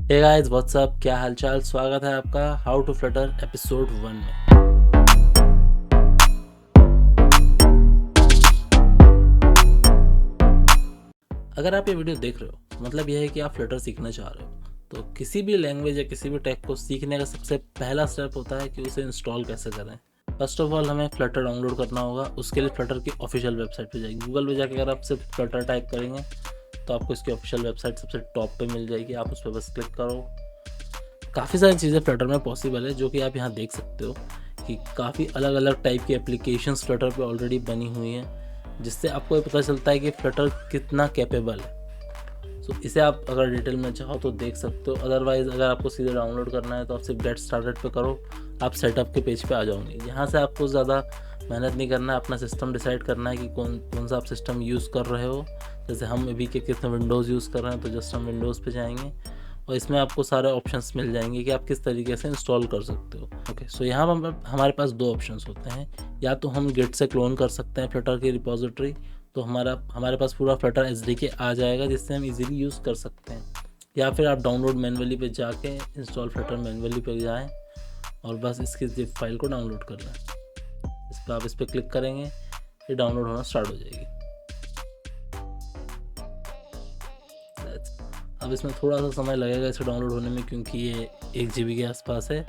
Hey guys what's up, क्या हालचाल। स्वागत है आपका हाउ टू फ्लटर एपिसोड 1 में। अगर आप ये वीडियो देख रहे हो मतलब यह है कि आप फ्लटर सीखना चाह रहे हो। तो किसी भी लैंग्वेज या किसी भी टैग को सीखने का सबसे पहला स्टेप होता है कि उसे इंस्टॉल कैसे करें। फर्स्ट ऑफ ऑल हमें फ्लटर डाउनलोड करना होगा। उसके लिए फ्लटर की ऑफिशियल वेबसाइट पे जाएंगे। गूगल पे जाके अगर आप सिर्फ फ्लटर टाइप करेंगे तो आपको इसकी ऑफिशियल वेबसाइट सबसे टॉप पे मिल जाएगी। आप उस पर बस क्लिक करो। काफ़ी सारी चीज़ें फ्लटर में पॉसिबल है जो कि आप यहाँ देख सकते हो कि काफ़ी अलग अलग टाइप की एप्लीकेशंस फ्लटर पे ऑलरेडी बनी हुई हैं, जिससे आपको ये पता चलता है कि फ्लटर कितना कैपेबल है। सो इसे आप अगर डिटेल में चाहो तो देख सकते हो। अदरवाइज़ अगर आपको सीधे डाउनलोड करना है तो आप सिर्फ गेट स्टार्टेड पे करो, आप सेटअप के पेज पे आ जाओगे। यहाँ से आपको ज़्यादा मेहनत नहीं करना है, अपना सिस्टम डिसाइड करना है कि कौन सा आप सिस्टम यूज़ कर रहे हो। जैसे हम अभी के कितने विंडोज़ यूज़ कर रहे हैं तो जस्ट हम विंडोज़ पे जाएंगे और इसमें आपको सारे ऑप्शंस मिल जाएंगे कि आप किस तरीके से इंस्टॉल कर सकते हो। ओके, सो यहाँ पर हमारे पास दो ऑप्शंस होते हैं। या तो हम गिट से क्लोन कर सकते हैं फ्लटर की रिपोजिटरी, तो हमारे पास पूरा फ्लटर एसडीके आ जाएगा जिससे हम इजीली यूज़ कर सकते हैं। या फिर आप डाउनलोड मैनुअली पे जाके इंस्टॉल फ्लटर मैनुअली पे जाएँ और बस इसकी जिप फाइल को डाउनलोड कर लें। इस पर आप इस पर क्लिक करेंगे, ये डाउनलोड होना स्टार्ट हो जाएगी। अब इसमें थोड़ा सा समय लगेगा इसे डाउनलोड होने में, क्योंकि ये 1 GB के आसपास है।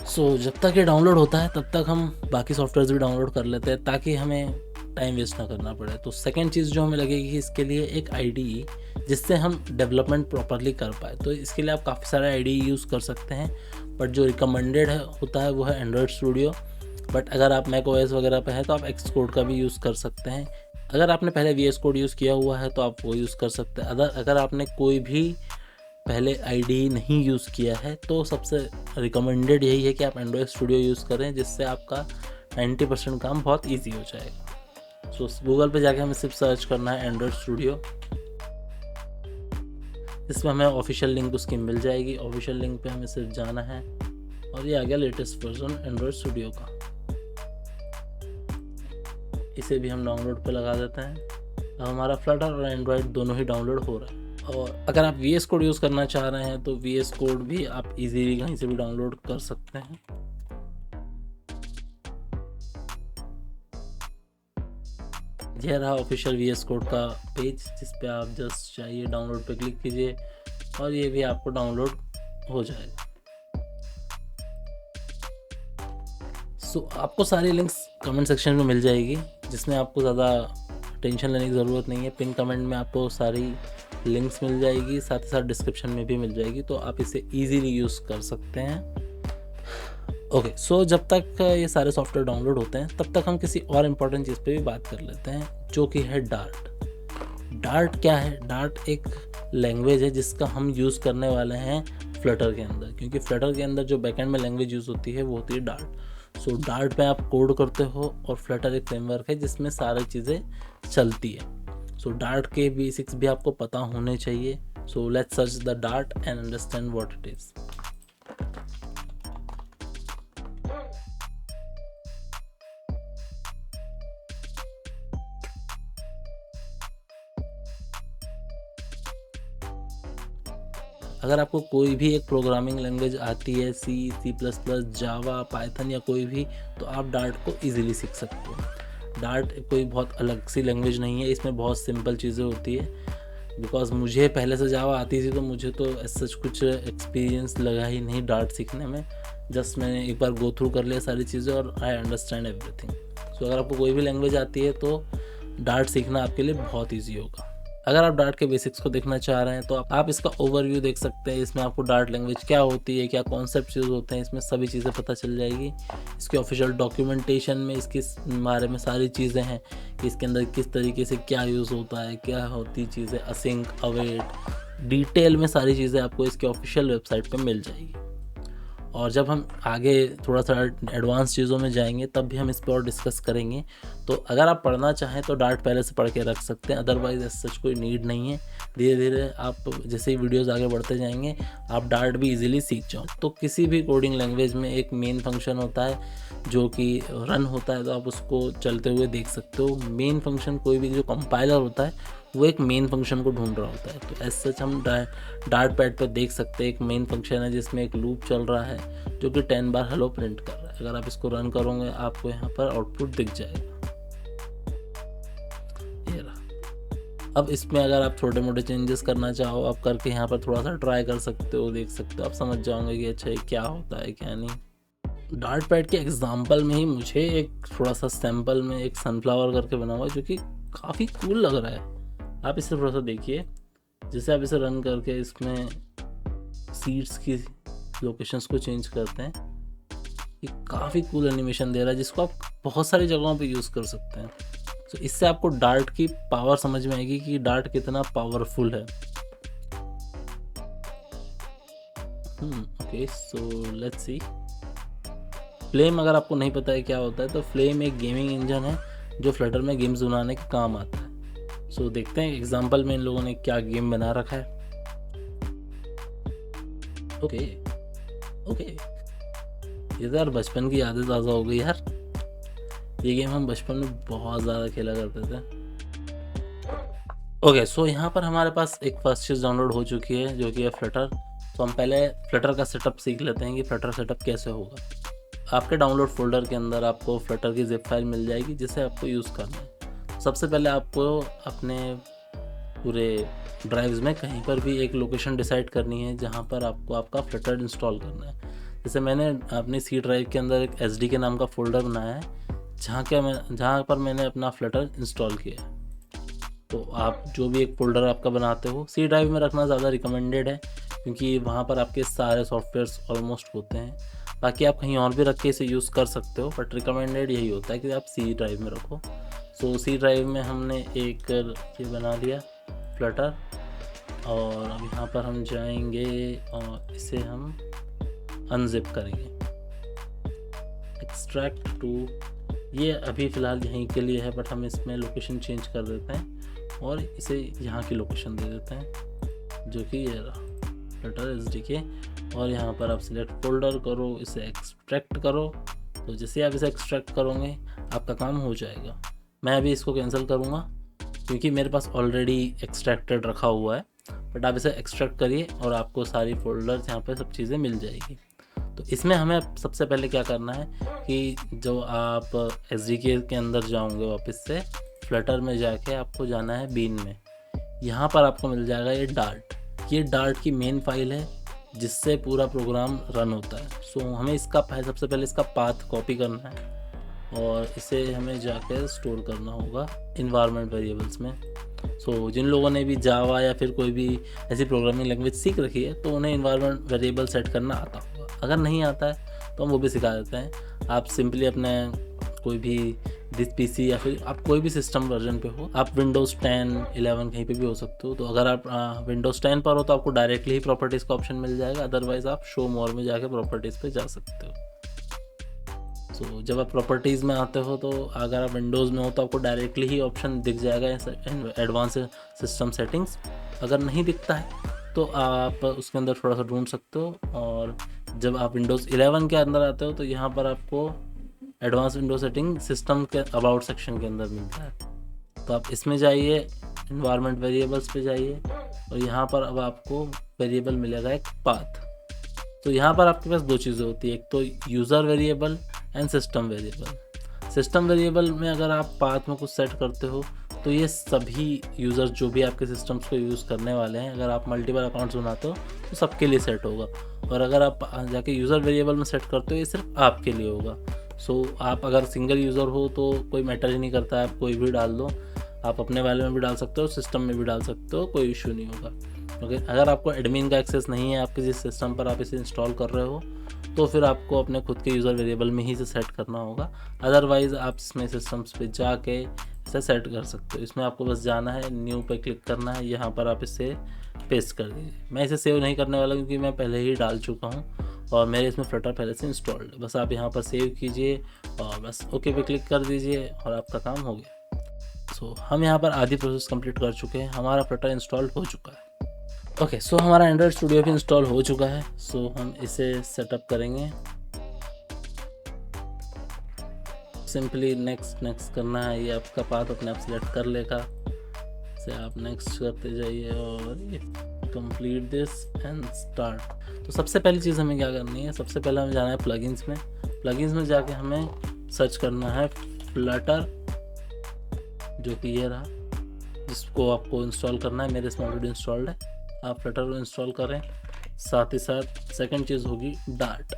सो जब तक ये डाउनलोड होता है तब तक हम बाकी सॉफ्टवेयर भी डाउनलोड कर लेते हैं ताकि हमें टाइम वेस्ट ना करना पड़े। तो सेकेंड चीज़ जो हमें लगेगी इसके लिए एक IDE, जिससे हम डेवलपमेंट प्रॉपरली कर पाए। तो इसके लिए आप काफ़ी सारे IDE यूज़ कर सकते हैं, बट जो रिकमेंडेड होता है वो है एंड्रॉयड स्टूडियो। बट अगर आप मैक OS वगैरह पे हैं तो आप एक्स कोड का भी यूज़ कर सकते हैं। अगर आपने पहले VS कोड यूज़ किया हुआ है तो आप वो यूज़ कर सकते हैं। अगर आपने कोई भी पहले IDE नहीं यूज़ किया है तो सबसे रिकमेंडेड यही है कि आप एंड्रॉयड स्टूडियो यूज़ करें, जिससे आपका 90% काम बहुत ईजी हो जाएगा। सो गूगल पे जाके हमें सिर्फ सर्च करना है एंड्रॉयड स्टूडियो। इसमें हमें ऑफिशियल लिंक उसकी मिल जाएगी। ऑफिशियल लिंक पे हमें सिर्फ जाना है और ये आ गया लेटेस्ट वर्जन एंड्रॉयड स्टूडियो का। इसे भी हम डाउनलोड पे लगा देते हैं। अब हमारा फ्लटर और एंड्रॉयड दोनों ही डाउनलोड हो रहा है। और अगर आप VS कोड यूज़ करना चाह रहे हैं तो VS कोड भी आप इजीली कहीं से भी डाउनलोड कर सकते हैं। यह रहा ऑफिशियल VS कोड का पेज, जिस पे आप जस्ट चाहिए डाउनलोड पे क्लिक कीजिए और ये भी आपको डाउनलोड हो जाएगा। सो आपको सारी लिंक्स कमेंट सेक्शन में मिल जाएगी, जिसमें आपको ज़्यादा टेंशन लेने की ज़रूरत नहीं है। पिन कमेंट में आपको सारी लिंक्स मिल जाएगी, साथ ही साथ डिस्क्रिप्शन में भी मिल जाएगी, तो आप इसे इजीली यूज़ कर सकते हैं। ओके, सो जब तक ये सारे सॉफ्टवेयर डाउनलोड होते हैं तब तक हम किसी और इम्पोर्टेंट चीज़ पे भी बात कर लेते हैं, जो कि है डार्ट। डार्ट क्या है? डार्ट एक लैंग्वेज है जिसका हम यूज़ करने वाले हैं फ्लटर के अंदर, क्योंकि फ्लटर के अंदर जो बैकएंड में लैंग्वेज यूज़ होती है वो होती है डार्ट। सो डार्ट पे आप कोड करते हो और फ्लटर एक फ्रेमवर्क है जिसमें सारी चीज़ें चलती है। सो डार्ट के बेसिक्स भी आपको पता होने चाहिए। So let's search the dart and understand what it is. अगर आपको कोई भी एक प्रोग्रामिंग लैंग्वेज आती है, C++, जावा, पाइथन या कोई भी, तो आप डार्ट को इजीली सीख सकते हो। डार्ट कोई बहुत अलग सी लैंग्वेज नहीं है, इसमें बहुत सिंपल चीज़ें होती है। बिकॉज मुझे पहले से जावा आती थी तो मुझे तो ऐसा कुछ एक्सपीरियंस लगा ही नहीं डार्ट सीखने में। जस्ट मैंने एक बार गो थ्रू कर लिया सारी चीज़ें और आई अंडरस्टैंड एवरीथिंग। सो अगर आपको कोई भी लैंग्वेज आती है तो डार्ट सीखना आपके लिए बहुत ईजी होगा। अगर आप डार्ट के बेसिक्स को देखना चाह रहे हैं तो आप इसका ओवरव्यू देख सकते हैं। इसमें आपको डार्ट लैंग्वेज क्या होती है, क्या कॉन्सेप्ट यूज़ होते हैं, इसमें सभी चीज़ें पता चल जाएगी। इसके ऑफिशियल डॉक्यूमेंटेशन में इसके बारे में सारी चीज़ें हैं कि इसके अंदर किस तरीके से क्या यूज़ होता है, क्या होती चीज़ें, असिंक, अवेट, डिटेल में सारी चीज़ें आपको इसके ऑफिशियल वेबसाइट पर मिल जाएगी। और जब हम आगे थोड़ा सा एडवांस चीज़ों में जाएंगे तब भी हम इस पर और डिस्कस करेंगे। तो अगर आप पढ़ना चाहें तो डार्ट पहले से पढ़ के रख सकते हैं, अदरवाइज ऐसा सच कोई नीड नहीं है। धीरे धीरे आप जैसे ही वीडियोस आगे बढ़ते जाएंगे आप डार्ट भी इजीली सीख जाओ। तो किसी भी कोडिंग लैंग्वेज में एक मेन फंक्शन होता है जो कि रन होता है, तो आप उसको चलते हुए देख सकते हो। मेन फंक्शन कोई भी जो कंपाइलर होता है वो एक मेन फंक्शन को ढूंढ रहा होता है। तो एज सच हम डार्ट पैड पर देख सकते हैं एक मेन फंक्शन है जिसमें एक लूप चल रहा है जो कि 10 बार हेलो प्रिंट कर रहा है। अगर आप इसको रन करोगे आपको यहाँ पर आउटपुट दिख जाएगा। ये रहा। अब इसमें अगर आप छोटे मोटे चेंजेस करना चाहो आप करके यहाँ पर थोड़ा सा ट्राई कर सकते हो, देख सकते हो, आप समझ जाओगे कि अच्छा ये क्या होता है क्या नहीं। डार्ट पैड के एग्जाम्पल में ही मुझे एक थोड़ा सा सैम्पल में एक सनफ्लावर करके बना हुआ है जो कि काफ़ी कूल लग रहा है। आप इसे थोड़ा सा देखिए, जैसे आप इसे रन करके इसमें सीड्स की लोकेशंस को चेंज करते हैं, ये काफ़ी कूल एनिमेशन दे रहा है जिसको आप बहुत सारी जगहों पे यूज़ कर सकते हैं। तो इससे आपको डार्ट की पावर समझ में आएगी कि डार्ट कितना पावरफुल है। Okay, so let's see. Flame अगर आपको नहीं पता है क्या होता है तो फ्लेम एक गेमिंग इंजन है जो फ्लटर में गेम्स बनाने के काम आता है। सो देखते हैं एग्जांपल में इन लोगों ने क्या गेम बना रखा है। ओके, ये तो यार बचपन की यादें ताज़ा हो गई यार। ये गेम हम बचपन में बहुत ज़्यादा खेला करते थे। ओके, सो यहाँ पर हमारे पास एक फर्स्ट चीज़ डाउनलोड हो चुकी है जो कि है फ्लटर। तो हम पहले फ्लटर का सेटअप सीख लेते हैं कि फ्लटर सेटअप कैसे होगा। आपके डाउनलोड फोल्डर के अंदर आपको फ्लटर की जिप फाइल मिल जाएगी जिसे आपको यूज़ करना है। सबसे पहले आपको अपने पूरे ड्राइव्स में कहीं पर भी एक लोकेशन डिसाइड करनी है जहाँ पर आपको आपका फ्लटर इंस्टॉल करना है। जैसे मैंने अपनी सी ड्राइव के अंदर एक SD के नाम का फोल्डर बनाया है जहाँ पर मैंने अपना फ्लटर इंस्टॉल किया है। तो आप जो भी एक फोल्डर आपका बनाते हो सी ड्राइव में रखना ज़्यादा रिकमेंडेड है क्योंकि वहाँ पर आपके सारे सॉफ्टवेयर्स ऑलमोस्ट होते हैं। बाकी आप कहीं और भी रख के इसे यूज़ कर सकते हो बट रिकमेंडेड यही होता है कि आप सी ड्राइव में रखो। सो सी ड्राइव में हमने एक ये बना लिया फ्लटर और अब यहाँ पर हम जाएंगे और इसे हम अनजिप करेंगे। एक्सट्रैक्ट टू, ये अभी फ़िलहाल यहीं के लिए है बट हम इसमें लोकेशन चेंज कर देते हैं और इसे यहाँ की लोकेशन दे देते हैं जो कि ये रहा फ्लटर SDK। और यहाँ पर आप सिलेक्ट फोल्डर करो, इसे एक्सट्रैक्ट करो। तो जैसे आप इसे एक्सट्रैक्ट करोगे आपका काम हो जाएगा। मैं अभी इसको कैंसिल करूँगा क्योंकि मेरे पास ऑलरेडी एक्सट्रैक्टेड रखा हुआ है। बट आप इसे एक्सट्रैक्ट करिए और आपको सारी फोल्डर्स यहाँ पर सब चीज़ें मिल जाएगी। तो इसमें हमें सबसे पहले क्या करना है कि जो आप SDK के अंदर जाओगे वापस से फ्लटर में जाके आपको जाना है बीन में। यहाँ पर आपको मिल जाएगा ये डार्ट। ये डार्ट की मेन फाइल है जिससे पूरा प्रोग्राम रन होता है। सो हमें इसका सबसे पहले इसका पाथ कॉपी करना है और इसे हमें जाकर स्टोर करना होगा इन्वायरमेंट वेरिएबल्स में। सो जिन लोगों ने भी जावा या फिर कोई भी ऐसी प्रोग्रामिंग लैंग्वेज सीख रखी है तो उन्हें इन्वायरमेंट वेरिएबल सेट करना आता होगा। अगर नहीं आता है तो हम वो भी सिखा देते हैं। आप सिंपली अपने कोई भी दिस PC या फिर आप कोई भी सिस्टम वर्जन पे हो, आप विंडोज़ 10, 11 कहीं पे भी हो सकते हो। तो अगर आप विंडोज़ 10 पर हो तो आपको डायरेक्टली ही प्रॉपर्टीज़ का ऑप्शन मिल जाएगा, अदरवाइज़ आप शो मोर में जाके प्रॉपर्टीज़ पे जा सकते हो। सो जब आप प्रॉपर्टीज़ में आते हो तो अगर आप विंडोज़ में हो तो आपको डायरेक्टली ही ऑप्शन दिख जाएगा एडवांस सिस्टम सेटिंग्स। अगर नहीं दिखता है तो आप उसके अंदर थोड़ा सा ढूंढ सकते हो और जब आप विंडोज़ 11 के अंदर आते हो तो यहाँ पर आपको एडवांस विंडो सेटिंग सिस्टम के अबाउट सेक्शन के अंदर मिलता है। तो आप इसमें जाइए, इन्वायरमेंट वेरिएबल्स पे जाइए और यहाँ पर अब आपको वेरिएबल मिलेगा एक पाथ। तो यहाँ पर आपके पास दो चीज़ें होती है, एक तो user variable and system variable. System variable में अगर आप पाथ में कुछ सेट करते हो तो ये सभी यूज़र जो भी आपके सिस्टम्स को यूज़ करने वाले हैं, अगर आप मल्टीपल अकाउंट्स बनाते हो तो सबके लिए सेट होगा। और अगर आप जाके यूज़र वेरिएबल में सेट करते हो ये सिर्फ आपके लिए होगा। सो आप अगर सिंगल यूज़र हो तो कोई मैटर ही नहीं करता, आप कोई भी डाल दो, आप अपने वाले में भी डाल सकते हो, सिस्टम में भी डाल सकते हो, कोई इशू नहीं होगा। ओके, अगर आपको एडमिन का एक्सेस नहीं है आपके जिस सिस्टम पर आप इसे इंस्टॉल कर रहे हो तो फिर आपको अपने खुद के यूज़र वेरिएबल में ही इसे सेट करना होगा। अदरवाइज़ आप इसमें सिस्टम्स पे जाके इसे सेट कर सकते हो। इसमें आपको बस जाना है, न्यू पे क्लिक करना है, यहाँ पर आप इसे पेस्ट कर दीजिए। मैं इसे सेव नहीं करने वाला क्योंकि मैं पहले ही डाल चुका हूँ और मेरे इसमें फ्लटर पहले से इंस्टॉल्ड है। बस आप यहाँ पर सेव कीजिए और बस ओके पे क्लिक कर दीजिए और आपका काम हो गया। सो हम यहाँ पर आधी प्रोसेस कंप्लीट कर चुके हैं, हमारा फ्लटर इंस्टॉल हो चुका है। ओके, सो हमारा एंड्रॉयड स्टूडियो भी इंस्टॉल हो चुका है। सो हम इसे सेटअप करेंगे। सिंपली नेक्स्ट करना है, ये आपका पाथ अपने आप सिलेक्ट कर लेगा। से आप नेक्स्ट करते जाइए और ये कंप्लीट दिस एंड स्टार्ट। तो सबसे पहली चीज़ हमें क्या करनी है, सबसे पहले हमें जाना है प्लगइन्स में। प्लगइन्स में जाके हमें सर्च करना है फ्लटर, जो कि ये रहा, जिसको आपको इंस्टॉल करना है। मेरे इसमें ऑलरेडी इंस्टॉल्ड है, आप फ्लटर को इंस्टॉल करें। साथ ही साथ सेकंड चीज़ होगी डार्ट।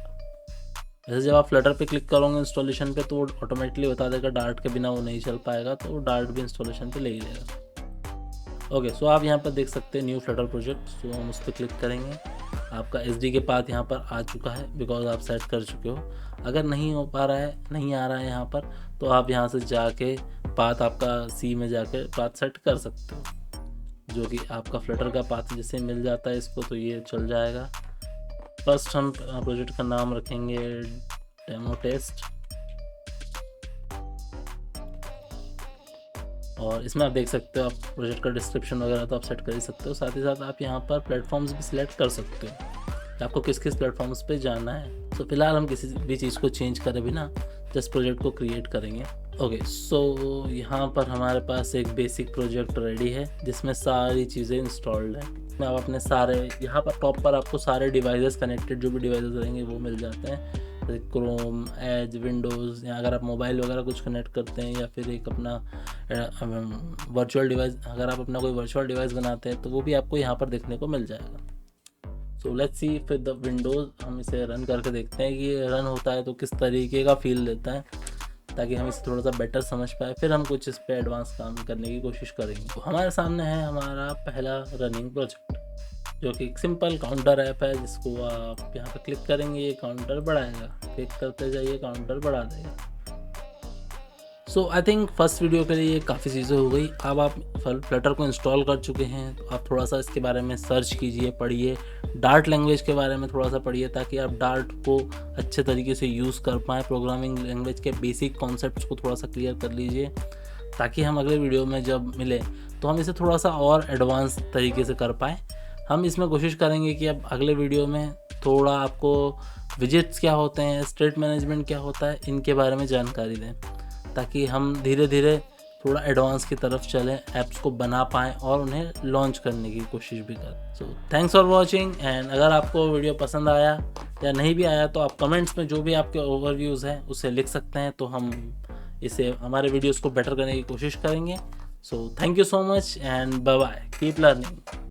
जैसे जब आप फ्लटर पे क्लिक करोगे इंस्टॉलेशन पे, तो वो ऑटोमेटिकली बता देगा डार्ट के बिना वो नहीं चल पाएगा, तो वो डार्ट भी इंस्टॉलेशन पे ले ही लेगा। ओके, सो आप यहाँ पर देख सकते हैं न्यू फ्लटर प्रोजेक्ट। सो हम उस पर क्लिक करेंगे। आपका SD के पाथ यहाँ पर आ चुका है, बिकॉज आप सेट कर चुके हो। अगर नहीं हो पा रहा है, नहीं आ रहा है यहाँ पर, तो आप यहाँ से जाके पाथ आपका C में जाके पाथ सेट कर सकते हो, जो कि आपका फ्लटर का पाथ जैसे मिल जाता है इसको, तो ये चल जाएगा। फर्स्ट हम प्रोजेक्ट का नाम रखेंगे डेमो टेस्ट, और इसमें आप देख सकते हो, आप प्रोजेक्ट का डिस्क्रिप्शन वगैरह तो आप सेट कर ही सकते हो। साथ ही साथ आप यहाँ पर प्लेटफॉर्म्स भी सिलेक्ट कर सकते हो कि आपको किस किस प्लेटफॉर्म्स पे जाना है। तो फिलहाल हम किसी भी चीज़ को चेंज करें बिना जस्ट प्रोजेक्ट को क्रिएट करेंगे। ओके, सो यहाँ पर हमारे पास एक बेसिक प्रोजेक्ट रेडी है, जिसमें सारी चीज़ें इंस्टॉल्ड है। आप अपने सारे यहाँ पर टॉप पर आपको सारे डिवाइसेस कनेक्टेड, जो भी डिवाइसेस रहेंगे वो मिल जाते हैं, जैसे क्रोम, एज, विंडोज़, या अगर आप मोबाइल वगैरह कुछ कनेक्ट करते हैं, या फिर एक अपना वर्चुअल डिवाइस, अगर आप अपना कोई वर्चुअल डिवाइस बनाते हैं, तो वो भी आपको यहाँ पर देखने को मिल जाएगा। सो लेट्स सी फिर द विंडोज़, हम इसे रन करके देखते हैं कि रन होता है तो किस तरीके का फील देता है, ताकि हम इसे थोड़ा सा बेटर समझ पाए। फिर हम कुछ इस पर एडवांस काम करने की कोशिश करेंगे। तो हमारे सामने है हमारा पहला रनिंग प्रोजेक्ट, जो कि एक सिंपल काउंटर ऐप है, जिसको आप यहाँ पे क्लिक करेंगे, ये काउंटर बढ़ाएगा, क्लिक करते जाइए, काउंटर बढ़ा देगा। सो आई थिंक फर्स्ट वीडियो के लिए काफ़ी चीज़ें हो गई। अब आप फ्लटर को इंस्टॉल कर चुके हैं, तो आप थोड़ा सा इसके बारे में सर्च कीजिए, पढ़िए, डार्ट लैंग्वेज के बारे में थोड़ा सा पढ़िए, ताकि आप डार्ट को अच्छे तरीके से यूज़ कर पाएँ। प्रोग्रामिंग लैंग्वेज के बेसिक कॉन्सेप्ट्स को थोड़ा सा क्लियर कर लीजिए, ताकि हम अगले वीडियो में जब मिले तो हम इसे थोड़ा सा और एडवांस तरीके से कर पाएँ। हम इसमें कोशिश करेंगे कि अब अगले वीडियो में थोड़ा आपको विजेट्स क्या होते हैं, स्टेट मैनेजमेंट क्या होता है, इनके बारे में जानकारी दें, ताकि हम धीरे धीरे थोड़ा एडवांस की तरफ चलें, ऐप्स को बना पाएँ और उन्हें लॉन्च करने की कोशिश भी करें। So thanks for watching, and अगर आपको वीडियो पसंद आया या नहीं भी आया, तो आप कमेंट्स में जो भी आपके ओवरव्यूज़ हैं उसे लिख सकते हैं, तो हम इसे हमारे वीडियोज़ को बेटर करने की कोशिश करेंगे। So thank you so much and bye bye, keep learning.